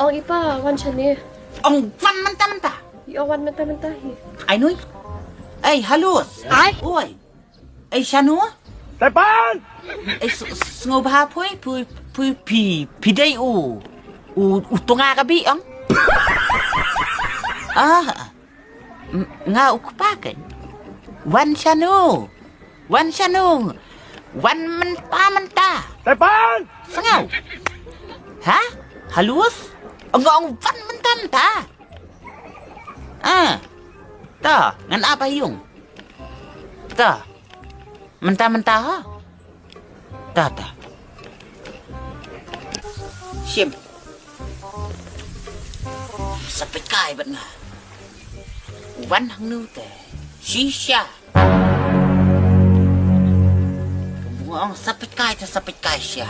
Ong ipa wan chani. Ong van mentah-mentah. Yo wan mentah-mentah hi. Ai nuôi. Ê, halus. Ai? Ôi. Ê, Shanu. Tại ban. Ê, ngô ba pui pi đây u tunga kabi ang. Nga ukupakan. Wan Shanu. Wan mentah-mentah. Tại ban. Sengau. Hah? Halus? Enggak van mentah-mentah. Ta, ngan apa yung? Ta. Mentah-mentah ha? Ta. Sim. Sapit kai bat nga. Wan hang nu te. Shisha. Buang sapit kai siya.